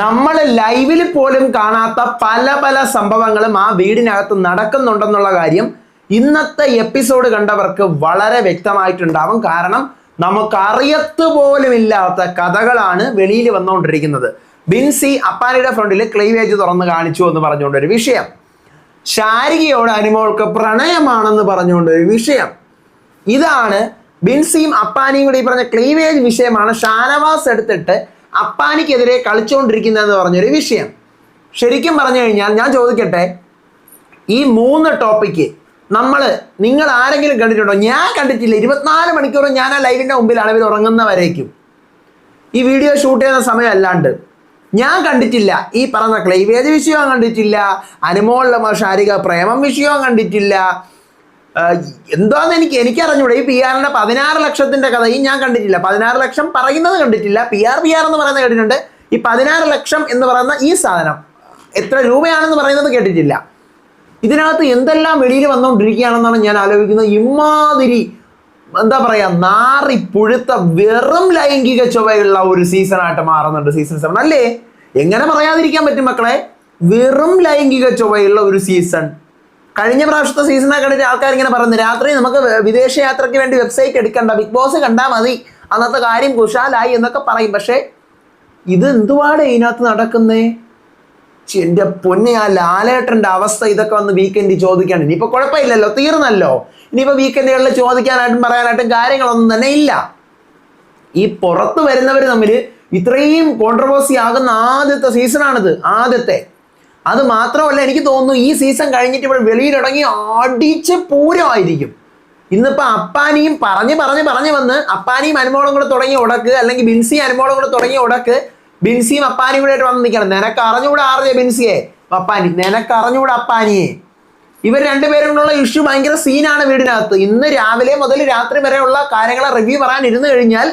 നമ്മൾ ലൈവിൽ പോലും കാണാത്ത പല പല സംഭവങ്ങളും ആ വീടിനകത്ത് നടക്കുന്നുണ്ടെന്നുള്ള കാര്യം ഇന്നത്തെ എപ്പിസോഡ് കണ്ടവർക്ക് വളരെ വ്യക്തമായിട്ടുണ്ടാവും. കാരണം നമുക്കറിയത്ത് പോലുമില്ലാത്ത കഥകളാണ് വെളിയിൽ വന്നുകൊണ്ടിരിക്കുന്നത്. ബിൻസി അപ്പാനിയുടെ ഫ്രണ്ടിൽ ക്ലീവേജ് തുറന്ന് കാണിച്ചു എന്ന് പറഞ്ഞുകൊണ്ടൊരു വിഷയം, ശാരികയോട് അനുമോൾക്ക് പ്രണയമാണെന്ന് പറഞ്ഞുകൊണ്ടൊരു വിഷയം. ഇതാണ് ബിൻസിയും അപ്പാനിയും കൂടി ഈ പറഞ്ഞ ക്ലീവേജ് വിഷയമാണ് ഷാനവാസ് എടുത്തിട്ട് അപ്പാനിക്കെതിരെ കളിച്ചുകൊണ്ടിരിക്കുന്നതെന്ന് പറഞ്ഞൊരു വിഷയം. ശരിക്കും പറഞ്ഞു കഴിഞ്ഞാൽ ഞാൻ ചോദിക്കട്ടെ, ഈ 3 ടോപ്പിക്ക് നിങ്ങൾ ആരെങ്കിലും കണ്ടിട്ടുണ്ടോ? ഞാൻ കണ്ടിട്ടില്ല. 24 മണിക്കൂറും ഞാൻ ആ ലൈവിൻ്റെ മുമ്പിലാണ് ഇവർ ഉറങ്ങുന്നവരേക്കും. ഈ വീഡിയോ ഷൂട്ട് ചെയ്യുന്ന സമയം അല്ലാണ്ട് ഞാൻ കണ്ടിട്ടില്ല. ഈ പറഞ്ഞ ക്ലൈവേജ് വിഷയവും കണ്ടിട്ടില്ല, അനുമോളിലെ ശാരിക പ്രേമം വിഷയവും കണ്ടിട്ടില്ല. എന്താന്ന് എനിക്കറിഞ്ഞൂടെ. ഈ PR 16 ലക്ഷത്തിൻ്റെ കഥയും ഞാൻ കണ്ടിട്ടില്ല. 16 ലക്ഷം പറയുന്നത് കണ്ടിട്ടില്ല. PR എന്ന് പറയുന്നത് കേട്ടിട്ടുണ്ട്. ഈ 16 ലക്ഷം എന്ന് പറയുന്ന ഈ സാധനം എത്ര രൂപയാണെന്ന് പറയുന്നത് കേട്ടിട്ടില്ല. ഇതിനകത്ത് എന്തെല്ലാം വെളിയിൽ വന്നുകൊണ്ടിരിക്കുകയാണെന്നാണ് ഞാൻ ആലോചിക്കുന്നത്. ഇമാതിരി എന്താ പറയുക, നാറി പുഴുത്ത വെറും ലൈംഗിക ചൊവ്വയുള്ള ഒരു സീസണായിട്ട് മാറുന്നുണ്ട് സീസൺ 7 അല്ലേ? എങ്ങനെ പറയാതിരിക്കാൻ പറ്റും മക്കളെ? വെറും ലൈംഗിക ചൊവ്വയുള്ള ഒരു സീസൺ. കഴിഞ്ഞ പ്രാവശ്യത്തെ സീസണൊക്കെ കണ്ടിട്ട് ആൾക്കാർ ഇങ്ങനെ പറയുന്നത്, രാത്രി നമുക്ക് വിദേശ യാത്രയ്ക്ക് വേണ്ടി വെബ്സൈറ്റ് എടുക്കണ്ട, ബിഗ് ബോസ് കണ്ടാൽ മതി, അന്നത്തെ കാര്യം കുശാലായി എന്നൊക്കെ പറയും. പക്ഷേ ഇത് എന്തുവാണ് ഇതിനകത്ത് നടക്കുന്നേ? എൻ്റെ പൊന്നെ, ആ ലാലേട്ടൻ്റെ അവസ്ഥ ഇതൊക്കെ വന്ന് വീക്കെൻഡ് ചോദിക്കാണ്. ഇനിയിപ്പോൾ കുഴപ്പമില്ലല്ലോ, തീർന്നല്ലോ. ഇനിയിപ്പോൾ വീക്കെൻഡുകളിൽ ചോദിക്കാനായിട്ടും പറയാനായിട്ടും കാര്യങ്ങളൊന്നും തന്നെ ഇല്ല. ഈ പുറത്ത് വരുന്നവർ തമ്മിൽ ഇത്രയും കോൺട്രവേഴ്സി ആകുന്ന ആദ്യത്തെ സീസണാണിത്, ആദ്യത്തെ. അത് മാത്രമല്ല, എനിക്ക് തോന്നുന്നു ഈ സീസൺ കഴിഞ്ഞിട്ട് ഇവിടെ വെളിയിലിറങ്ങി അടിച്ച് പൂരമായിരിക്കും. ഇന്നിപ്പോൾ അപ്പാനിയും പറഞ്ഞ് വന്ന് അപ്പാനിയും അനുമോളും കൂടെ തുടങ്ങിയ ഉടക്ക്, അല്ലെങ്കിൽ ബിൻസി അനുമോളും കൂടെ തുടങ്ങിയ ഉടക്ക് ബിൻസിയും അപ്പാനിയും കൂടെ ആയിട്ട് വന്ന് നിൽക്കണം. നിനക്ക് അറിഞ്ഞുകൂടെ ബിൻസിയെ, അപ്പാനി നിനക്ക് അറിഞ്ഞുകൂടെ അപ്പാനിയെ. ഇവർ രണ്ടുപേരും കൊണ്ടുള്ള ഇഷ്യൂ ഭയങ്കര സീനാണ് വീടിനകത്ത്. ഇന്ന് രാവിലെ മുതൽ രാത്രി വരെയുള്ള കാര്യങ്ങളെ റിവ്യൂ പറയാൻ ഇരുന്ന് കഴിഞ്ഞാൽ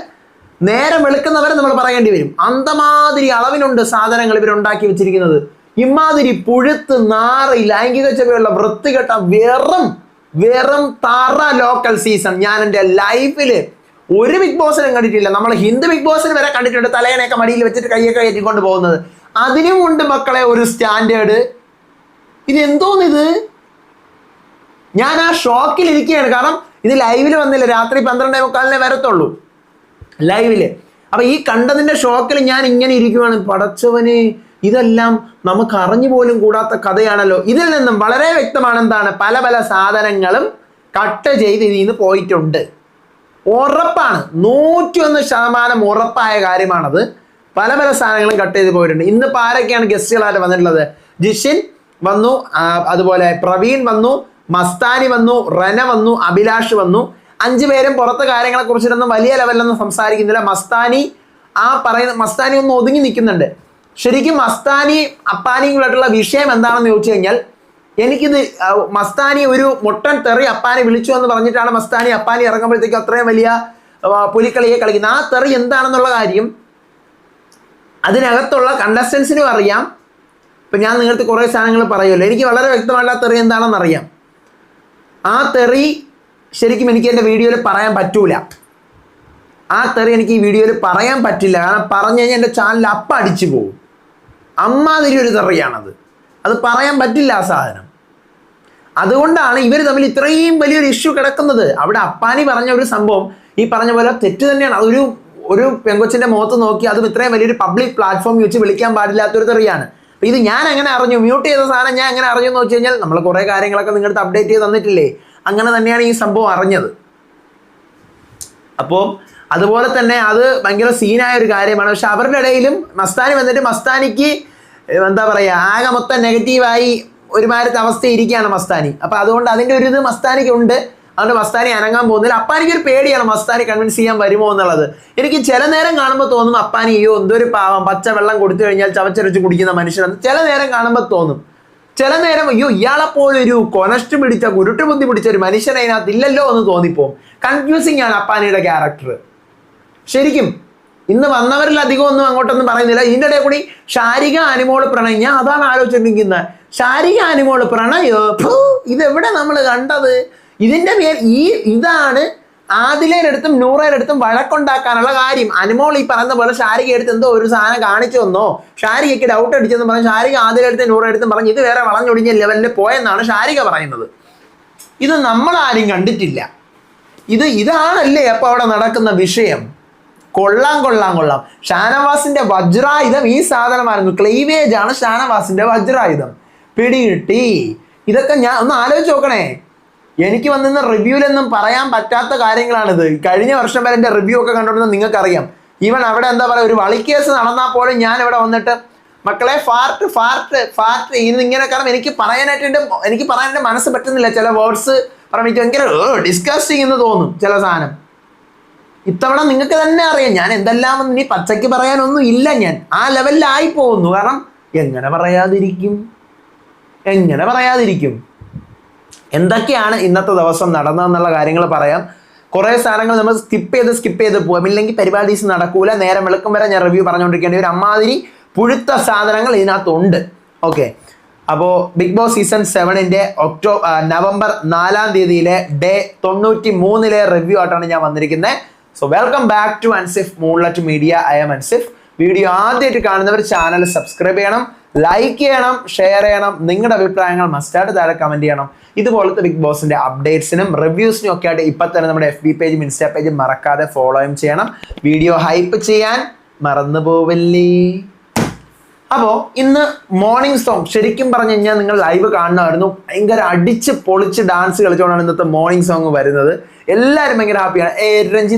നേരം വെളുക്കുന്നവരെ നമ്മൾ പറയേണ്ടി വരും. അന്തമാതിരി അളവിനുണ്ട് സാധനങ്ങൾ ഇവരുണ്ടാക്കി വെച്ചിരിക്കുന്നത്. ഇമാതിരി പുഴുത്ത് നാറി ലൈംഗിക ചൊവ്വയുള്ള വൃത്തികെട്ട വെറും തറ ലോക്കൽ സീസൺ ഞാൻ എൻ്റെ ലൈഫിൽ ഒരു ബിഗ് ബോസിനും കണ്ടിട്ടില്ല. നമ്മൾ ഹിന്ദു ബിഗ് ബോസിന് വരെ കണ്ടിട്ടുണ്ട്, തലയണയൊക്കെ മടിയിൽ വെച്ചിട്ട് കയ്യൊക്കെ കയറ്റിക്കൊണ്ട് പോകുന്നത്. അതിനും ഉണ്ട് മക്കളെ ഒരു സ്റ്റാൻഡേർഡ്. ഇതെന്തോന്നിത്? ഞാൻ ആ ഷോക്കിൽ ഇരിക്കുകയാണ്. കാരണം ഇത് ലൈവിൽ വന്നില്ല, രാത്രി 12:45 വരത്തുള്ളൂ ലൈവില്. അപ്പൊ ഈ കണ്ടതിന്റെ ഷോക്കിൽ ഞാൻ ഇങ്ങനെ ഇരിക്കുവാണ്. പടച്ചവന്, ഇതെല്ലാം നമുക്ക് അറിഞ്ഞു പോലും കൂടാത്ത കഥയാണല്ലോ. ഇതിൽ നിന്നും വളരെ വ്യക്തമാണ് എന്താണ്, പല പല സാധനങ്ങളും കട്ട് ചെയ്ത് ഇതിൽ നിന്ന് പോയിട്ടുണ്ട്. ഉറപ്പാണ്, 101% ഉറപ്പായ കാര്യമാണത്. പല പല സാധനങ്ങളും കട്ട് ചെയ്ത് പോയിട്ടുണ്ട്. ഇന്നിപ്പോൾ ആരൊക്കെയാണ് ഗസ്റ്റുകളായിട്ട് വന്നിട്ടുള്ളത്? ജിഷിൻ വന്നു, അതുപോലെ പ്രവീൺ വന്നു, മസ്താനി വന്നു, റന വന്നു, അഭിലാഷ് വന്നു. 5 പേരും പുറത്തെ കാര്യങ്ങളെ കുറിച്ചിട്ടൊന്നും വലിയ ലെവലിലൊന്നും സംസാരിക്കുന്നില്ല. മസ്താനി ഒന്ന് ഒതുങ്ങി നിൽക്കുന്നുണ്ട്. ശരിക്കും മസ്താനി അപ്പാനിയുമായിട്ടുള്ള വിഷയം എന്താണെന്ന് ചോദിച്ചു കഴിഞ്ഞാൽ, എനിക്കിത് മസ്താനി ഒരു മുട്ടൻ തെറി അപ്പാനി വിളിച്ചു എന്ന് പറഞ്ഞിട്ടാണ് മസ്താനി അപ്പാനി ഇറങ്ങുമ്പോഴത്തേക്കും അത്രയും വലിയ പുലിക്കളിയെ കളിക്കുന്നത്. ആ തെറി എന്താണെന്നുള്ള കാര്യം അതിനകത്തുള്ള കണ്ടസ്റ്റൻസിനും അറിയാം. ഇപ്പം ഞാൻ നിങ്ങൾക്ക് കുറേ സാധനങ്ങൾ പറയുമല്ലോ, എനിക്ക് വളരെ വ്യക്തമായിട്ടുള്ള തെറി എന്താണെന്ന് അറിയാം. ആ തെറി ശരിക്കും എനിക്ക് എൻ്റെ വീഡിയോയിൽ പറയാൻ പറ്റൂല. ആ തെറി എനിക്ക് ഈ വീഡിയോയിൽ പറയാൻ പറ്റില്ല. കാരണം പറഞ്ഞു കഴിഞ്ഞാൽ എൻ്റെ ചാനൽ അപ്പം അടിച്ചു പോകും. അമ്മാതിരി ഒരു തെറിയാണത്. അത് പറയാൻ പറ്റില്ല ആ സാധനം. അതുകൊണ്ടാണ് ഇവർ തമ്മിൽ ഇത്രയും വലിയൊരു ഇഷ്യൂ കിടക്കുന്നത്. അവിടെ അപ്പാനി പറഞ്ഞ ഒരു സംഭവം ഈ പറഞ്ഞ പോലെ തെറ്റ് തന്നെയാണ്. ഒരു പെങ്കൊച്ചിൻ്റെ മുഖത്ത് നോക്കി അതും ഇത്രയും വലിയൊരു പബ്ലിക് പ്ലാറ്റ്ഫോമിൽ വെച്ച് വിളിക്കാൻ പാടില്ലാത്തൊരു തെറിയാണ്. അപ്പോൾ ഇത് ഞാൻ എങ്ങനെ അറിഞ്ഞു? മ്യൂട്ട് ചെയ്ത സാധനം ഞാൻ എങ്ങനെ അറിഞ്ഞു എന്ന് വെച്ച് കഴിഞ്ഞാൽ, നമ്മൾ കുറേ കാര്യങ്ങളൊക്കെ നിങ്ങളുടെ അപ്ഡേറ്റ് ചെയ്ത് തന്നിട്ടില്ലേ? അങ്ങനെ തന്നെയാണ് ഈ സംഭവം അറിഞ്ഞത്. അപ്പോൾ അതുപോലെ തന്നെ അത് ഭയങ്കര സീനായ ഒരു കാര്യമാണ്. പക്ഷെ അവരുടെ ഇടയിലും മസ്താനി വന്നിട്ട് മസ്താനിക്ക് എന്താ പറയുക, ആകെ മൊത്തം നെഗറ്റീവായി ഒരുമാതിരത്തെ അവസ്ഥ ഇരിക്കുകയാണ് മസ്താനി. അപ്പം അതുകൊണ്ട് അതിൻ്റെ ഒരു ഇത് മസ്താനിക്ക് ഉണ്ട്. അതുകൊണ്ട് മസ്താനി അനങ്ങാൻ പോകുന്നില്ല. അപ്പാനിക്ക് ഒരു പേടിയാണ് മസ്താനി കൺവിൻസ് ചെയ്യാൻ വരുമോ എന്നുള്ളത്. എനിക്ക് ചില നേരം കാണുമ്പോൾ തോന്നും അപ്പാനി അയ്യോ എന്തൊരു പാവം, പച്ച വെള്ളം കൊടുത്തു കഴിഞ്ഞാൽ ചവച്ചരച്ച് കുടിക്കുന്ന മനുഷ്യനെന്ന് ചില നേരം കാണുമ്പോൾ തോന്നും. ചില നേരം അയ്യോ ഇയാളെപ്പോലൊരു കൊനസ്റ്റ് പിടിച്ച കുരുട്ടുബുദ്ധി പിടിച്ച ഒരു മനുഷ്യൻ അതിനകത്ത് ഇല്ലല്ലോ എന്ന് തോന്നിപ്പോവും. കൺഫ്യൂസിങ് ആണ് അപ്പാനിയുടെ ക്യാരക്ടർ. ശരിക്കും ഇന്ന് വന്നവരിൽ അധികം ഒന്നും അങ്ങോട്ടൊന്നും പറയുന്നില്ല. ഇതിൻ്റെ ഇടയിൽ കൂടി ശാരിക അനുമോള് പ്രണയിഞ്ഞ അതാണ് ആലോചിച്ചിരിക്കുന്നത്. ശാരിക അനുമോള് പ്രണയോ, ഇതെവിടെ നമ്മൾ കണ്ടത്? ഇതിൻ്റെ പേര് ഇതാണ് ആദിലേൻ്റെ അടുത്തും നൂറയുടെ അടുത്തും വഴക്കുണ്ടാക്കാനുള്ള കാര്യം. അനുമോൾ ഈ പറയുന്ന പോലെ ഷാരിക എടുത്ത് എന്തോ ഒരു സാധനം കാണിച്ചു വന്നോ, ഷാരികയ്ക്ക് ഡൗട്ട് അടിച്ചെന്ന് പറഞ്ഞ് ഷാരിക ആദിലെ അടുത്ത് നൂറയുടെ അടുത്തും പറഞ്ഞ് ഇത് വേറെ വളഞ്ഞൊടിഞ്ഞ ലെവലിൽ പോയെന്നാണ് ഷാരിക പറയുന്നത്. ഇത് നമ്മളാരും കണ്ടിട്ടില്ല. ഇതാണല്ലേ അപ്പോൾ അവിടെ നടക്കുന്ന വിഷയം. കൊള്ളാം. ഷാനവാസിന്റെ വജ്രായുധം ഈ സാധനമായിരുന്നു. ക്ലീവേജ് ആണ് ഷാനവാസിന്റെ വജ്രായുധം. പിടികിട്ടി. ഇതൊക്കെ ഞാൻ ഒന്ന് ആലോചിച്ച് നോക്കണേ. എനിക്ക് വന്നിരുന്ന റിവ്യൂലൊന്നും പറയാൻ പറ്റാത്ത കാര്യങ്ങളാണിത്. കഴിഞ്ഞ വർഷം വരെ എൻ്റെ റിവ്യൂ ഒക്കെ കണ്ടുകൊണ്ടിരുന്ന നിങ്ങൾക്കറിയാം. ഈവൻ അവിടെ എന്താ പറയുക, ഒരു വളിക്കേസ് നടന്നാൽ പോലും ഞാൻ ഇവിടെ വന്നിട്ട് മക്കളെ ഫാർട്ട് ഇങ്ങനെ, കാരണം എനിക്ക് പറയാനായിട്ട് മനസ്സ് പറ്റുന്നില്ല. ചില വേർഡ്സ് പറയുമ്പോൾ ഭയങ്കര ഡിസ്കസിങ് എന്ന് തോന്നും ചില സാധനം. ഇത്തവണ നിങ്ങൾക്ക് തന്നെ അറിയാം ഞാൻ എന്തെല്ലാം ഇനി പച്ചയ്ക്ക് പറയാനൊന്നും ഇല്ല. ഞാൻ ആ ലെവലിലായി പോകുന്നു. കാരണം എങ്ങനെ പറയാതിരിക്കും. എന്തൊക്കെയാണ് ഇന്നത്തെ ദിവസം നടന്നതെന്നുള്ള കാര്യങ്ങൾ പറയാം. കുറേ സാധനങ്ങൾ നമ്മൾ സ്കിപ്പ് ചെയ്ത് പോകാം. ഇല്ലെങ്കിൽ പരിപാടീസ് നടക്കൂല. നേരം വെളുക്കും വരെ ഞാൻ റിവ്യൂ പറഞ്ഞുകൊണ്ടിരിക്കേണ്ടി വരും. അമ്മാതിരി പുഴുത്ത സാധനങ്ങൾ ഇതിനകത്തുണ്ട്. ഓക്കെ, അപ്പോൾ ബിഗ് ബോസ് സീസൺ 7ൻ്റെ നവംബർ 4-ാം തീയതിയിലെ ഡേ 93 റിവ്യൂ ആയിട്ടാണ് ഞാൻ വന്നിരിക്കുന്നത്. So welcome back to Ansif Moonlight Media. I am Ansif. Video ആദ്യമായിട്ട് കാണുന്നവർ ചാനൽ സബ്സ്ക്രൈബ് ചെയ്യണം, ലൈക്ക് ചെയ്യണം, ഷെയർ ചെയ്യണം. നിങ്ങളുടെ അഭിപ്രായങ്ങൾ മസ്റ്റായിട്ട് താഴെ കമൻറ്റ് ചെയ്യണം. ഇതുപോലത്തെ ബിഗ് ബോസിൻ്റെ അപ്ഡേറ്റ്സിനും റിവ്യൂസിനും ഒക്കെ ആയിട്ട് ഇപ്പം തന്നെ നമ്മുടെ FB പേജും ഇൻസ്റ്റാ പേജും മറക്കാതെ ഫോളോയും ചെയ്യണം. വീഡിയോ ഹൈപ്പ് ചെയ്യാൻ മറന്നു പോവല്ലേ. അപ്പോൾ ഇന്ന് മോർണിംഗ് സോങ് ശരിക്കും പറഞ്ഞു കഴിഞ്ഞാൽ നിങ്ങൾ ലൈവ് കാണണമായിരുന്നു. ഭയങ്കര അടിച്ച് പൊളിച്ച് ഡാൻസ് കളിച്ചുകൊണ്ടാണ് ഇന്നത്തെ മോർണിംഗ് സോങ് വരുന്നത്. എല്ലാവരും ഭയങ്കര ഹാപ്പിയാണ്.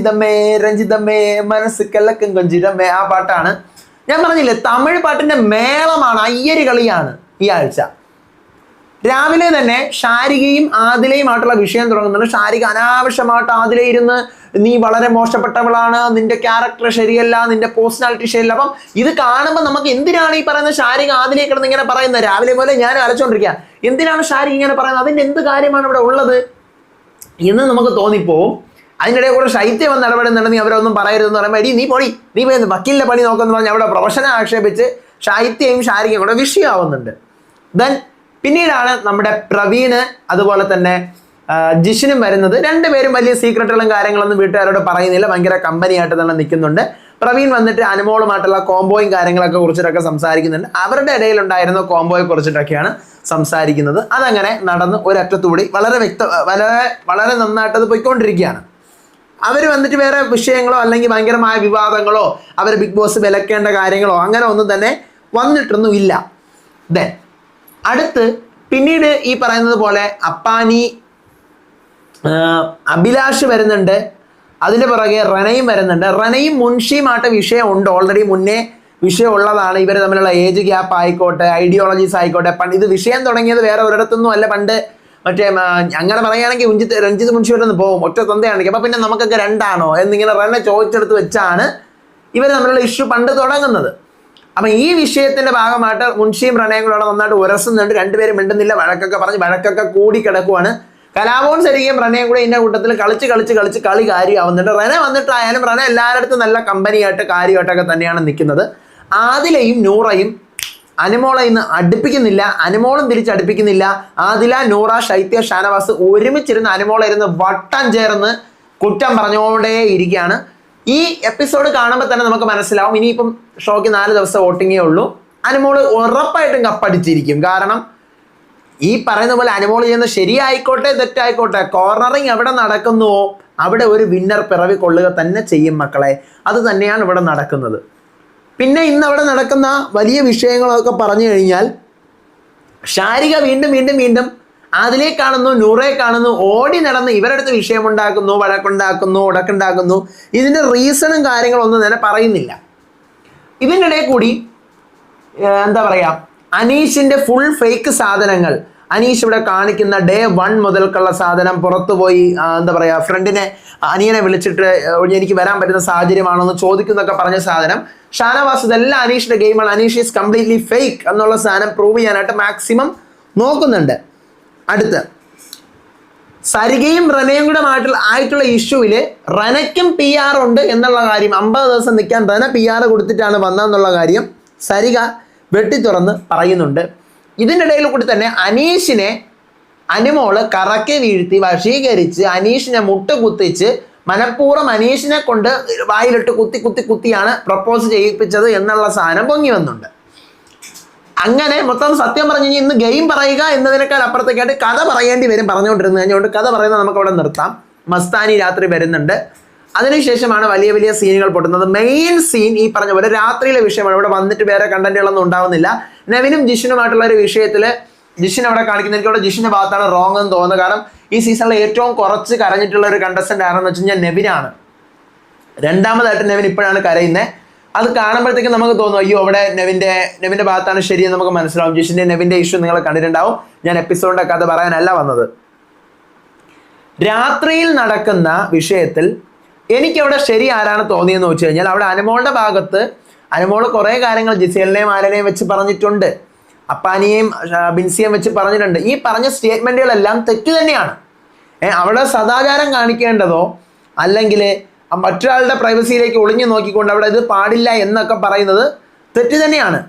രഞ്ജിതമ്മേ മനസ്സ് കലക്കും കൊഞ്ചിരമ്മേ, ആ പാട്ടാണ്. ഞാൻ പറഞ്ഞില്ലേ, തമിഴ് പാട്ടിന്റെ മേളമാണ്, അയ്യരി കളിയാണ് ഈ ആഴ്ച. രാവിലെ തന്നെ ഷാരികയും ആദിലയുമായിട്ടുള്ള വിഷയം തുടങ്ങുന്നുണ്ട്. ഷാരിക അനാവശ്യമായിട്ട് ആദിലെ ഇരുന്ന് നീ വളരെ മോശപ്പെട്ടവളാണ്, നിന്റെ ക്യാരക്ടർ ശരിയല്ല, നിന്റെ പേഴ്സണാലിറ്റി ശരിയല്ല. അപ്പം ഇത് കാണുമ്പോൾ നമുക്ക് എന്തിനാണ് ഈ പറയുന്ന ഷാരിക ആദിലെ കിടന്ന് ഇങ്ങനെ പറയുന്നത്? രാവിലെ പോലെ ഞാൻ അലച്ചോണ്ടിരിക്കുക, എന്തിനാണ് ഷാരിക ഇങ്ങനെ പറയുന്നത്? അതിൻ്റെ എന്ത് കാര്യമാണ് ഇവിടെ ഉള്ളത് എന്ന് നമുക്ക് തോന്നിപ്പോവും. അതിനിടെ കൂടെ ശൈത്യം വന്ന് ഇടപെടുന്നുണ്ടെങ്കിൽ അവരൊന്നും പറയരുതെന്ന് പറയുമ്പോൾ എടി നീ പോയി വക്കീലിൻ്റെ പണി നോക്കുമെന്ന് പറഞ്ഞ് അവിടെ പ്രൊഫഷനെ ആക്ഷേപിച്ച് ശൈത്യയും ഷാരികയും കൂടെ വിഷയമാവുന്നുണ്ട്. ദെൻ പിന്നീടാണ് നമ്മുടെ പ്രവീണ് അതുപോലെ തന്നെ ജിഷിനും വരുന്നത്. രണ്ടുപേരും വലിയ സീക്രട്ടുകളും കാര്യങ്ങളൊന്നും വീട്ടുകാരോട് പറയുന്നില്ല, ഭയങ്കര കമ്പനിയായിട്ട് തന്നെ നിൽക്കുന്നുണ്ട്. പ്രവീൺ വന്നിട്ട് അനുമോളുമായിട്ടുള്ള കോംബോയും കാര്യങ്ങളൊക്കെ കുറിച്ചിട്ടൊക്കെ സംസാരിക്കുന്നുണ്ട്. അവരുടെ ഇടയിലുണ്ടായിരുന്ന കോംബോയെ കുറിച്ചിട്ടൊക്കെയാണ് സംസാരിക്കുന്നത്. അതങ്ങനെ നടന്ന് ഒരറ്റത്തുകൂടി വളരെ നന്നായിട്ട് അത് പോയിക്കൊണ്ടിരിക്കുകയാണ്. അവർ വന്നിട്ട് വേറെ വിഷയങ്ങളോ അല്ലെങ്കിൽ ഭയങ്കരമായ വിവാദങ്ങളോ അവർ ബിഗ് ബോസ് വിലക്കേണ്ട കാര്യങ്ങളോ അങ്ങനെ ഒന്നും തന്നെ വന്നിട്ടൊന്നും ഇല്ല. ദെൻ അടുത്ത് പിന്നീട് ഈ പറയുന്നത് പോലെ അപ്പാനി അഭിലാഷ് വരുന്നുണ്ട്. അതിൻ്റെ പുറകെ റനയും വരുന്നുണ്ട്. റനയും മുൻഷിയുമായിട്ട് വിഷയമുണ്ട്, ഓൾറെഡി മുന്നേ വിഷയം ഉള്ളതാണ്. ഇവർ തമ്മിലുള്ള ഏജ് ഗ്യാപ്പ് ആയിക്കോട്ടെ, ഐഡിയോളജീസ് ആയിക്കോട്ടെ, പണ്ട് ഇത് വിഷയം തുടങ്ങിയത് വേറെ ഒരിടത്തൊന്നും അല്ല. പണ്ട് മറ്റേ അങ്ങനെ പറയുകയാണെങ്കിൽ രഞ്ജിത്ത് മുൻഷിയോടൊന്ന് പോകും, ഒറ്റ തന്തയാണെങ്കിൽ. അപ്പം പിന്നെ നമുക്കൊക്കെ രണ്ടാണോ എന്നിങ്ങനെ റന ചോദിച്ചെടുത്ത് വെച്ചാണ് ഇവർ തമ്മിലുള്ള ഇഷ്യൂ പണ്ട് തുടങ്ങുന്നത്. അപ്പം ഈ വിഷയത്തിൻ്റെ ഭാഗമായിട്ട് മുൻഷിയും റനയും കൂടെ നന്നായിട്ട് ഉരസുന്നുണ്ട്. രണ്ടുപേരും മിണ്ടുന്നില്ല, വഴക്കൊക്കെ കൂടി കിടക്കുവാണ്. കലാഭവൻ ശരിക്കും റനയും കൂടെ ഇതിൻ്റെ കൂട്ടത്തിൽ കളിച്ച് കളി കാര്യമാവുന്നുണ്ട്. റന വന്നിട്ടായാലും റന എല്ലാവരുടെ നല്ല കമ്പനിയായിട്ട് കാര്യമായിട്ടൊക്കെ തന്നെയാണ് നിൽക്കുന്നത്. ആദിലയും നൂറയും അനുമോളെ ഇന്ന് അടുപ്പിക്കുന്നില്ല, അനുമോളും തിരിച്ചടുപ്പിക്കുന്നില്ല. ആദില, നൂറ, ശൈത്യ, ഷാനവാസ് ഒരുമിച്ചിരുന്ന് അനുമോളെ ഇരുന്ന് വട്ടം ചേർന്ന് കുറ്റം പറഞ്ഞുകൊണ്ടേ ഇരിക്കുകയാണ്. ഈ എപ്പിസോഡ് കാണുമ്പോൾ തന്നെ നമുക്ക് മനസ്സിലാവും ഇനിയിപ്പം ഷോയ്ക്ക് 4 ദിവസം വോട്ടിങ്ങേ ഉള്ളൂ. അനുമോള് ഉറപ്പായിട്ടും കപ്പടിച്ചിരിക്കും. കാരണം ഈ പറയുന്ന പോലെ അനുമോൾ ചെയ്യുന്നത് ശരിയായിക്കോട്ടെ തെറ്റായിക്കോട്ടെ, കോർണറിങ് എവിടെ നടക്കുന്നുവോ അവിടെ ഒരു വിന്നർ പിറവി കൊള്ളുക തന്നെ ചെയ്യും മക്കളെ. അത് തന്നെയാണ് ഇവിടെ നടക്കുന്നത്. പിന്നെ ഇന്ന് അവിടെ നടക്കുന്ന വലിയ വിഷയങ്ങളൊക്കെ പറഞ്ഞു കഴിഞ്ഞാൽ ഷാരിക വീണ്ടും അതിലേ കാണുന്നു, നൂറെ കാണുന്നു, ഓടി നടന്ന് ഇവരടുത്ത് വിഷയമുണ്ടാക്കുന്നു, വഴക്കുണ്ടാക്കുന്നു, ഉടക്കുണ്ടാക്കുന്നു. ഇതിൻ്റെ റീസണും കാര്യങ്ങളൊന്നും തന്നെ പറയുന്നില്ല. ഇതിൻ്റെ ഇടയിൽ കൂടി എന്താ പറയുക, അനീഷിൻ്റെ ഫുൾ ഫേക്ക് സാധനങ്ങൾ, അനീഷ് ഇവിടെ കാണിക്കുന്ന ഡേ 1 മുതൽക്കുള്ള സാധനം, പുറത്തുപോയി എന്താ പറയുക ഫ്രണ്ടിനെ അനിയനെ വിളിച്ചിട്ട് എനിക്ക് വരാൻ പറ്റുന്ന സാഹചര്യമാണോ എന്ന് ചോദിക്കുന്നൊക്കെ പറഞ്ഞ സാധനം, ഷാനവാസ് ഇതെല്ലാം അനീഷിൻ്റെ ഗെയിമാണ്, അനീഷ് ഈസ് കംപ്ലീറ്റ്ലി ഫേക്ക് എന്നുള്ള സാധനം പ്രൂവ് ചെയ്യാനായിട്ട് മാക്സിമം നോക്കുന്നുണ്ട്. അടുത്ത് സരികയും റനയും കൂടെ ആയിട്ടുള്ള ഇഷ്യൂവിൽ റനയ്ക്കും PR ഉണ്ട് എന്നുള്ള കാര്യം, 50 ദിവസം നിൽക്കാൻ റന PR കൊടുത്തിട്ടാണ് വന്നതെന്നുള്ള കാര്യം സരിക വെട്ടിത്തുറന്ന് പറയുന്നുണ്ട്. ഇതിൻ്റെ ഇടയിൽ കൂടി തന്നെ അനീഷിനെ അനുമോള് കറക്കെ വീഴ്ത്തി വശീകരിച്ച് അനീഷിനെ മുട്ടുകുത്തിച്ച് മനഃപൂർവ്വം അനീഷിനെ കൊണ്ട് വായിലിട്ട് കുത്തിയാണ് പ്രപ്പോസ് ചെയ്യിപ്പിച്ചത് എന്നുള്ള സാധനം പൊങ്ങി വന്നുണ്ട്. അങ്ങനെ മൊത്തം സത്യം പറഞ്ഞു കഴിഞ്ഞാൽ ഇന്ന് ഗെയിം പറയുക എന്നതിനേക്കാൾ അപ്പുറത്തേക്കായിട്ട് കഥ പറയേണ്ടി വരും പറഞ്ഞുകൊണ്ടിരുന്നത്. അതുകൊണ്ട് കഥ പറയുന്നത് നമുക്ക് അവിടെ നിർത്താം. മസ്താനി രാത്രി വരുന്നുണ്ട്. അതിനുശേഷമാണ് വലിയ വലിയ സീനുകൾ പൊട്ടുന്നത്. മെയിൻ സീൻ ഈ പറഞ്ഞ പോലെ രാത്രിയിലെ വിഷയമാണ്. ഇവിടെ വന്നിട്ട് വേറെ കണ്ടന്റുകളൊന്നും ഉണ്ടാവുന്നില്ല. നെവിനും ജിഷിനുമായിട്ടുള്ള ഒരു വിഷയത്തിൽ ജിഷിൻ അവിടെ കാണിക്കുന്നത് എനിക്ക് അവിടെ ജിഷിന്റെ ഭാഗത്താണ് റോങ് എന്ന് തോന്നുന്നത്. കാരണം ഈ സീസണിൽ ഏറ്റവും കുറച്ച് കരഞ്ഞിട്ടുള്ള ഒരു കണ്ടസ്റ്റന്റ് ആണെന്ന് വെച്ച് കഴിഞ്ഞാൽ നെവിനാണ്. രണ്ടാമതായിട്ട് നെവിൻ ഇപ്പോഴാണ് കരയുന്നത്. അത് കാണുമ്പോഴത്തേക്കും നമുക്ക് തോന്നും അയ്യോ അവിടെ നെവിന്റെ ഭാഗത്താണ് ശരിയെന്ന് നമുക്ക് മനസ്സിലാവും. ജിഷിന്റെ നെവിന്റെ ഇഷ്യൂ നിങ്ങൾ കണ്ടിട്ടുണ്ടാവും. ഞാൻ എപ്പിസോഡിന്റെ കഥ പറയാനല്ല വന്നത്. രാത്രിയിൽ നടക്കുന്ന വിഷയത്തിൽ എനിക്കവിടെ ശരി ആരാണ് തോന്നിയെന്ന് വെച്ച് കഴിഞ്ഞാൽ അവിടെ അനുമോളുടെ ഭാഗത്ത് അനുമോള് കുറേ കാര്യങ്ങൾ ജിസേലിനെയും ആരനെയും വെച്ച് പറഞ്ഞിട്ടുണ്ട്, അപ്പാനിയെയും ബിൻസിയെയും വെച്ച് പറഞ്ഞിട്ടുണ്ട്. ഈ പറഞ്ഞ സ്റ്റേറ്റ്മെന്റുകളെല്ലാം തെറ്റു തന്നെയാണ്. അവിടെ സദാചാരം കാണിക്കേണ്ടതോ അല്ലെങ്കിൽ മറ്റൊരാളുടെ പ്രൈവസിയിലേക്ക് ഒളിഞ്ഞു നോക്കിക്കൊണ്ട് അവിടെ ഇത് പാടില്ല എന്നൊക്കെ പറയുന്നത് തെറ്റ് തന്നെയാണ്.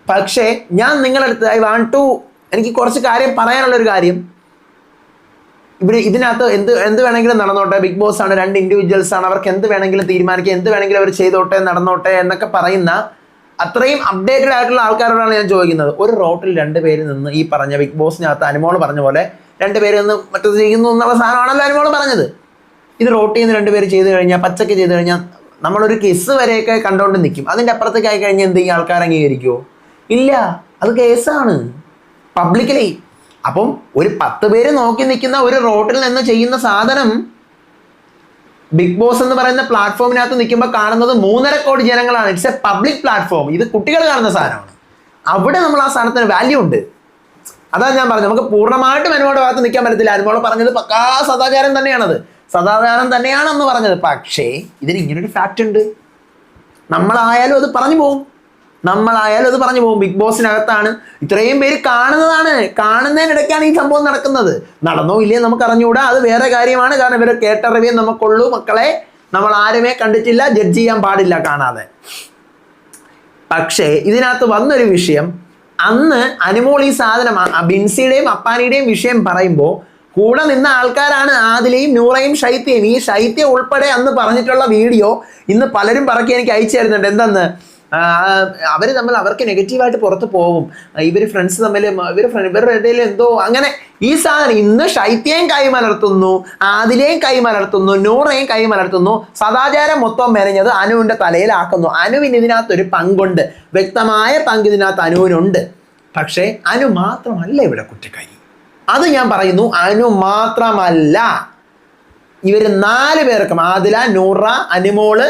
പക്ഷേ ഞാൻ നിങ്ങളുടെ അടുത്ത് എനിക്ക് കുറച്ച് കാര്യം പറയാനുള്ളൊരു കാര്യം, ഇതിനകത്ത് എന്ത് വേണമെങ്കിലും നടന്നോട്ടെ, ബിഗ് ബോസ് ആണ്, 2 ഇൻഡിവിജ്വൽസ് ആണ്, അവർക്ക് എന്ത് വേണമെങ്കിലും തീരുമാനിക്കാം, എന്ത് വേണമെങ്കിലും അവർ ചെയ്തോട്ടെ നടന്നോട്ടെ എന്നൊക്കെ പറയുന്ന അത്രയും അപ്ഡേറ്റഡ് ആയിട്ടുള്ള ആൾക്കാരോടാണ് ഞാൻ ചോദിക്കുന്നത്. ഒരു റോട്ടിൽ 2 പേര് നിന്ന് ഈ പറഞ്ഞ ബിഗ് ബോസിനകത്ത് അനുമോള് പറഞ്ഞ പോലെ 2 പേര് നിന്ന് മറ്റത് ചെയ്യുന്നു എന്നുള്ള സാധനമാണല്ലോ അനുമോള് പറഞ്ഞത്. ഇത് റോട്ടിൽ നിന്ന് 2 പേര് ചെയ്ത് കഴിഞ്ഞാൽ, പച്ചക്ക് ചെയ്ത് കഴിഞ്ഞാൽ നമ്മളൊരു കേസ് വരെയൊക്കെ കണ്ടുകൊണ്ട് നിൽക്കും. അതിൻ്റെ അപ്പുറത്തേക്ക് ആയി കഴിഞ്ഞാൽ എന്തെങ്കിലും ആൾക്കാർ അംഗീകരിക്കുമോ? ഇല്ല, അത് കേസാണ് പബ്ലിക്കലി. അപ്പം ഒരു 10 പേര് നോക്കി നിൽക്കുന്ന ഒരു റോട്ടിൽ നിന്ന് ചെയ്യുന്ന സാധനം ബിഗ് ബോസ് എന്ന് പറയുന്ന പ്ലാറ്റ്ഫോമിനകത്ത് നിൽക്കുമ്പോൾ കാണുന്നത് 3.5 കോടി ജനങ്ങളാണ്. It's A public platform. ഇത് കുട്ടികൾ കാണുന്ന സാധനമാണ്. അവിടെ നമ്മൾ ആ സാധനത്തിന് വാല്യൂ ഉണ്ട്. അതാണ് ഞാൻ പറഞ്ഞത്. നമുക്ക് പൂർണ്ണമായിട്ടും അനുമോളുടെ ഭാഗത്ത് നിൽക്കാൻ പറ്റത്തില്ല. അനുമോള് പറഞ്ഞത് പക്കാ സദാചാരം തന്നെയാണത്, സദാചാരം തന്നെയാണെന്ന് പറഞ്ഞത്. പക്ഷേ ഇതിന് ഇങ്ങനൊരു ഫാക്റ്റ് ഉണ്ട്. നമ്മളായാലും അത് പറഞ്ഞു പോകും. ബിഗ് ബോസിനകത്താണ് ഇത്രയും പേര് കാണുന്നതിനിടയ്ക്കാണ് ഈ സംഭവം നടക്കുന്നത്. നടന്നോ ഇല്ലേ നമുക്ക് അറിഞ്ഞുകൂടാ, അത് വേറെ കാര്യമാണ്. കാരണം ഇവരെ കേട്ടറിവേ നമുക്കുള്ളൂ മക്കളെ. നമ്മൾ ആരുമേ കണ്ടിട്ടില്ല, ജഡ്ജ് ചെയ്യാൻ പാടില്ല കാണാതെ. പക്ഷേ ഇതിനകത്ത് വന്നൊരു വിഷയം, അന്ന് അനുമോൾ ഈ സാധനം ബിൻസിയുടെയും അപ്പാനിയുടെയും വിഷയം പറയുമ്പോൾ കൂടെ നിന്ന ആൾക്കാരാണ് ആദിലയും നൂറയും ഷൈത്യയും. ഈ ഷൈത്യ ഉൾപ്പെടെ അന്ന് പറഞ്ഞിട്ടുള്ള വീഡിയോ ഇന്ന് പലരും പറക്കി എനിക്ക് അയച്ചു തരുന്നുണ്ട്. എന്തെന്ന് അവർക്ക് നെഗറ്റീവായിട്ട് പുറത്ത് പോകും, ഇവർ ഫ്രണ്ട്സ് തമ്മിൽ ഇവരുടെ ഇടയിൽ എന്തോ അങ്ങനെ ഈ സാധനം ഇന്ന് ഷൈത്യയും കൈമലർത്തുന്നു, ആദിലയും കൈമലർത്തുന്നു, നൂറയും കൈമലർത്തുന്നു. സദാചാരം മൊത്തം മെനഞ്ഞത് അനുവിൻ്റെ തലയിലാക്കുന്നു. അനുവിന് ഇതിനകത്തൊരു പങ്കുണ്ട്, വ്യക്തമായ പങ്ക് ഇതിനകത്ത് അനുവിനുണ്ട്. പക്ഷേ അനു മാത്രമല്ല ഇവിടെ കുറ്റക്കാരി. അത് ഞാൻ പറയുന്നു, അനു മാത്രമല്ല. ഇവർ 4 പേർക്കും ആദില, നൂറ, അനുമോള്,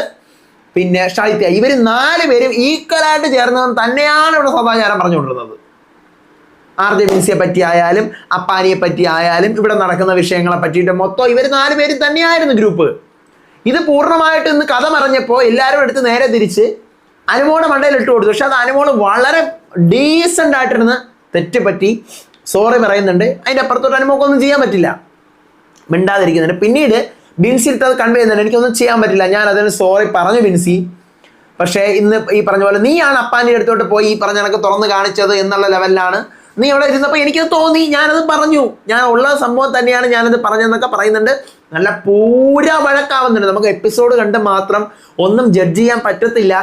പിന്നെ ഷൈത്യ, ഇവർ 4 പേരും ഈക്വലായിട്ട് ചേർന്ന് തന്നെയാണ് ഇവിടെ സദാചാരം പറഞ്ഞുകൊണ്ടിരുന്നത്. RJ ബിൻസിയെ പറ്റി ആയാലും അപ്പാനിയെ പറ്റി ആയാലും ഇവിടെ നടക്കുന്ന വിഷയങ്ങളെ പറ്റിയിട്ട് മൊത്തം ഇവർ 4 പേരും തന്നെയായിരുന്നു ഗ്രൂപ്പ്. ഇത് പൂർണ്ണമായിട്ട് ഇന്ന് കഥ പറഞ്ഞപ്പോൾ എല്ലാവരും എടുത്ത് നേരെ തിരിച്ച് അനുമോളുടെ മണ്ടയിൽ ഇട്ട് കൊടുത്തു. പക്ഷെ അത് അനുമോള് വളരെ ഡീസൻ്റ് ആയിട്ടിരുന്ന് തെറ്റുപറ്റി സോറി പറയുന്നുണ്ട്. അതിൻ്റെ അപ്പുറത്തോട്ട് അനുമോക്കൊന്നും ചെയ്യാൻ പറ്റില്ല, മിണ്ടാതിരിക്കുന്നുണ്ട്. പിന്നീട് ബിൻസി അത് കൺവേ ചെയ്യുന്നുണ്ട്, എനിക്കൊന്നും ചെയ്യാൻ പറ്റില്ല, ഞാൻ അതിന് സോറി പറഞ്ഞു ബിൻസി. പക്ഷേ ഇന്ന് ഈ പറഞ്ഞ പോലെ നീയാണ് അപ്പാൻ്റെ അടുത്തോട്ട് പോയി ഈ പറഞ്ഞ കണക്ക് തുറന്ന് കാണിച്ചത് എന്നുള്ള ലെവലിലാണ് നീ അവിടെ ഇരുന്നപ്പോൾ എനിക്കത് തോന്നി, ഞാനത് പറഞ്ഞു, ഞാൻ ഉള്ള സംഭവം തന്നെയാണ് ഞാനത് പറഞ്ഞതെന്നൊക്കെ പറയുന്നുണ്ട്. നല്ല പൂരാ വഴക്കാവുന്നുണ്ട്. നമുക്ക് എപ്പിസോഡ് കണ്ട് മാത്രം ഒന്നും ജഡ്ജ് ചെയ്യാൻ പറ്റത്തില്ല.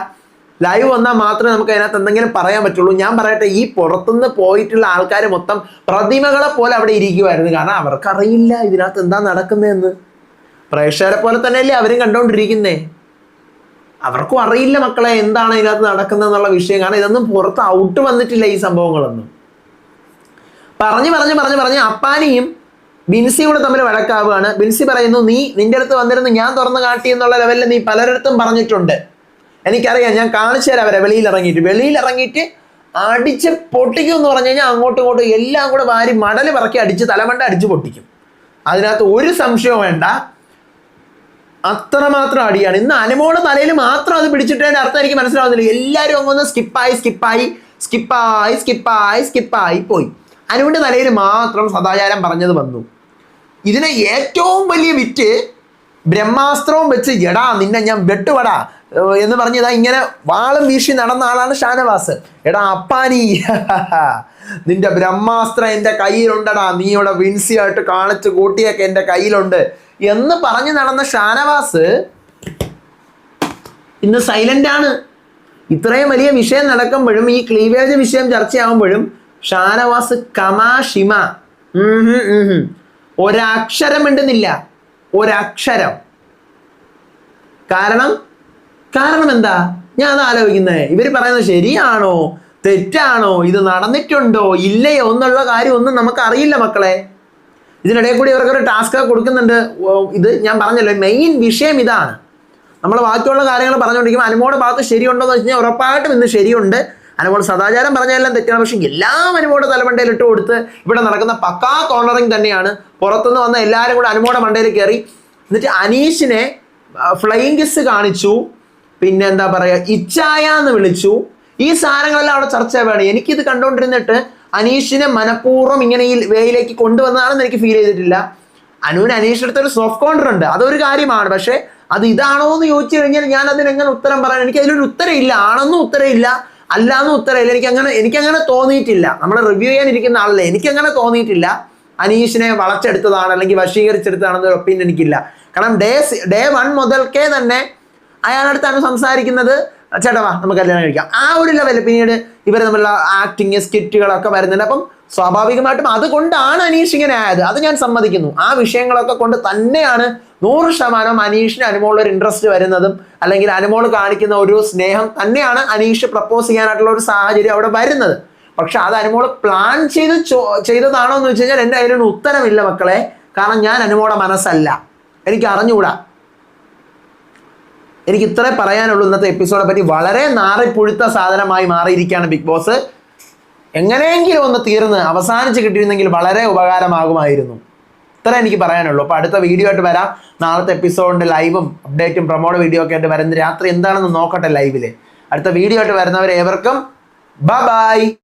ലൈവ് വന്നാൽ മാത്രമേ നമുക്ക് അതിനകത്ത് എന്തെങ്കിലും പറയാൻ പറ്റുള്ളൂ. ഞാൻ പറയട്ടെ, ഈ പുറത്തുനിന്ന് പോയിട്ടുള്ള ആൾക്കാർ മൊത്തം പ്രതിമകളെ പോലെ അവിടെ ഇരിക്കുമായിരുന്നു. കാരണം അവർക്കറിയില്ല ഇതിനകത്ത് എന്താ നടക്കുന്നതെന്ന്. പ്രേക്ഷകരെ പോലെ തന്നെയല്ലേ അവരും കണ്ടുകൊണ്ടിരിക്കുന്നേ. അവർക്കും അറിയില്ല മക്കളെ എന്താണ് ഇതിനകത്ത് നടക്കുന്നതെന്നുള്ള വിഷയം. കാരണം ഇതൊന്നും പുറത്ത് ഔട്ട് വന്നിട്ടില്ല ഈ സംഭവങ്ങളൊന്നും. പറഞ്ഞ് അപ്പാനിയും ബിൻസിയും കൂടെ തമ്മിൽ വഴക്കാവുകയാണ്. ബിൻസി പറയുന്നു, നിന്റെ അടുത്ത് വന്നിരുന്ന് ഞാൻ തുറന്ന് കാട്ടി എന്നുള്ള ലെവലിൽ നീ പലരിടത്തും പറഞ്ഞിട്ടുണ്ട്, എനിക്കറിയാം, ഞാൻ കാണിച്ചു തരാം അവരെ. വെളിയിലിറങ്ങിയിട്ട് അടിച്ച് പൊട്ടിക്കും എന്ന് പറഞ്ഞു കഴിഞ്ഞാൽ അങ്ങോട്ടും ഇങ്ങോട്ടും എല്ലാം കൂടെ വാരി മടല് പറക്കി അടിച്ച് തലമണ്ട അടിച്ച് പൊട്ടിക്കും. അതിനകത്ത് ഒരു സംശയവും വേണ്ട, അത്രമാത്രം അടിയാണ്. ഇന്ന് അനുമോളുടെ തലയിൽ മാത്രം അത് പിടിച്ചിട്ടതിൻ്റെ അർത്ഥം എനിക്ക് മനസ്സിലാവുന്നില്ല. എല്ലാവരും അങ്ങൊന്ന് സ്കിപ്പായി പോയി. അനുവിൻ്റെ തലയിൽ മാത്രം സദാചാരം പറഞ്ഞത് വന്നു. ഇതിനെ ഏറ്റവും വലിയ വിറ്റ് ബ്രഹ്മാസ്ത്രവും വെച്ച് എടാ നിന്നെ ഞാൻ വെട്ടുപടാ എന്ന് പറഞ്ഞ് ഇതാ ഇങ്ങനെ വാളും വീശി നടന്ന ആളാണ് ഷാനവാസ്. എടാ അപ്പാനി നിന്റെ ബ്രഹ്മാസ്ത്രം എൻ്റെ കയ്യിലുണ്ടടാ, നീ ഇവിടെ വിൻസിയായിട്ട് കാണിച്ച് കൂട്ടിയൊക്കെ എൻ്റെ കയ്യിലുണ്ട് എന്ന് പറഞ്ഞ് നടന്ന ഷാനവാസ് ഇന്ന് സൈലന്റ് ആണ്. ഇത്രയും വലിയ വിഷയം നടക്കുമ്പോഴും ഈ ക്ലീവേജ് വിഷയം ചർച്ചയാകുമ്പോഴും ഷാനവാസ് കമാഷിമ ഒരക്ഷരം മിണ്ടുന്നില്ല, ഒരക്ഷരം. കാരണം എന്താ? ഞാൻ അത് ആലോചിക്കുന്നത്, ഇവർ പറയുന്നത് ശരിയാണോ തെറ്റാണോ, ഇത് നടന്നിട്ടുണ്ടോ ഇല്ലയോ എന്നുള്ള കാര്യം ഒന്നും നമുക്ക് അറിയില്ല മക്കളെ. ഇതിനിടയിൽ കൂടി ഇവർക്കൊരു ടാസ്ക് കൊടുക്കുന്നുണ്ട്. ഇത് ഞാൻ പറഞ്ഞല്ലോ, മെയിൻ വിഷയം ഇതാണ്. നമ്മൾ ബാക്കിയുള്ള കാര്യങ്ങൾ പറഞ്ഞുകൊണ്ടിരിക്കുമ്പോൾ അനുമോടെ ഭാഗത്ത് ശരിയുണ്ടോ എന്ന് വെച്ച് കഴിഞ്ഞാൽ ഉറപ്പായിട്ടും ഇന്ന് ശരിയുണ്ട്. അനുമോൾ സദാചാരം പറഞ്ഞതെല്ലാം തെറ്റാണ്, പക്ഷെ എല്ലാം അനുമോടെ തലമണ്ടയിൽ ഇട്ട് കൊടുത്ത് ഇവിടെ നടക്കുന്ന പക്കാ കോർണറിങ് തന്നെയാണ്. പുറത്തുനിന്ന് വന്ന എല്ലാവരും കൂടെ അനുമോടെ മണ്ടയിൽ കയറി എന്നിട്ട് അനീഷിനെ ഫ്ലൈയിങ് കിസ് കാണിച്ചു, പിന്നെ എന്താ പറയുക ഇച്ചായ എന്ന് വിളിച്ചു. ഈ സാധനങ്ങളെല്ലാം അവിടെ ചർച്ച വേണം. എനിക്കിത് കണ്ടുകൊണ്ടിരുന്നിട്ട് അനീഷിനെ മനഃപൂർവ്വം ഇങ്ങനെ ഈ വേയിലേക്ക് കൊണ്ടുവന്നതാണെന്ന് എനിക്ക് ഫീൽ ചെയ്തിട്ടില്ല. അനുവിന് അനീഷിന്റെ അടുത്തൊരു സോഫ്റ്റ് കോർണർ ഉണ്ട്, അതൊരു കാര്യമാണ്. പക്ഷെ അത് ഇതാണോ എന്ന് ചോദിച്ചു കഴിഞ്ഞാൽ ഞാൻ അതിനെങ്ങനെ ഉത്തരം പറയാൻ, എനിക്ക് അതിലൊരു ഉത്തരമില്ല. ആണെന്നും ഉത്തരമില്ല, അല്ലാന്നും ഉത്തരമില്ല. എനിക്കങ്ങനെ തോന്നിയിട്ടില്ല. നമ്മൾ റിവ്യൂ ചെയ്യാനിരിക്കുന്ന ആളല്ലേ, എനിക്കങ്ങനെ തോന്നിയിട്ടില്ല അനീഷിനെ വളച്ചെടുത്തതാണ് അല്ലെങ്കിൽ വശീകരിച്ചെടുത്തതാണെന്നൊരു ഒപ്പീനിയൻ എനിക്കില്ല. കാരണം ഡേ 1 മുതൽക്കേ തന്നെ അയാളടുത്താണ് സംസാരിക്കുന്നത്, ചേട്ടവാ നമുക്ക് കല്യാണം കഴിക്കാം, ആ ഒരു ലെവല്. പിന്നീട് ഇവർ തമ്മിലുള്ള ആക്ടിങ് സ്കിറ്റുകളൊക്കെ വരുന്നുണ്ട്. അപ്പം സ്വാഭാവികമായിട്ടും അതുകൊണ്ടാണ് അനീഷ് ഇങ്ങനെ ആയത്, അത് ഞാൻ സമ്മതിക്കുന്നു. ആ വിഷയങ്ങളൊക്കെ കൊണ്ട് തന്നെയാണ് 100% അനീഷിന് അനുമോളൊരു ഇൻട്രസ്റ്റ് വരുന്നതും അല്ലെങ്കിൽ അനുമോൾ കാണിക്കുന്ന ഒരു സ്നേഹം തന്നെയാണ് അനീഷ് പ്രപ്പോസ് ചെയ്യാനായിട്ടുള്ള ഒരു സാഹചര്യം അവിടെ വരുന്നത്. പക്ഷെ അത് അനുമോൾ പ്ലാൻ ചെയ്തതാണോ എന്ന് വെച്ച് കഴിഞ്ഞാൽ എൻ്റെ അതിലൊരു ഉത്തരമില്ല മക്കളെ. കാരണം ഞാൻ അനുമോടെ മനസ്സല്ല, എനിക്ക് അറിഞ്ഞുകൂടാ. എനിക്ക് ഇത്രേ പറയാനുള്ളൂ. ഇന്നത്തെ എപ്പിസോഡെ പറ്റി വളരെ നാറിപ്പുഴുത്ത സാധനമായി മാറിയിരിക്കുകയാണ് ബിഗ് ബോസ്. എങ്ങനെയെങ്കിലും ഒന്ന് തീർന്ന് അവസാനിച്ച് കിട്ടിയിരുന്നെങ്കിൽ വളരെ ഉപകാരമാകുമായിരുന്നു. ഇത്ര എനിക്ക് പറയാനുള്ളൂ. അപ്പോൾ അടുത്ത വീഡിയോ ആയിട്ട് വരാം. നാളത്തെ എപ്പിസോഡിൻ്റെ ലൈവും അപ്ഡേറ്റും പ്രൊമോഡ് വീഡിയോ ഒക്കെ ആയിട്ട് വരുന്ന രാത്രി എന്താണെന്ന് നോക്കട്ടെ ലൈവിൽ. അടുത്ത വീഡിയോ ആയിട്ട് വരുന്നവരെ ഏവർക്കും ബൈ.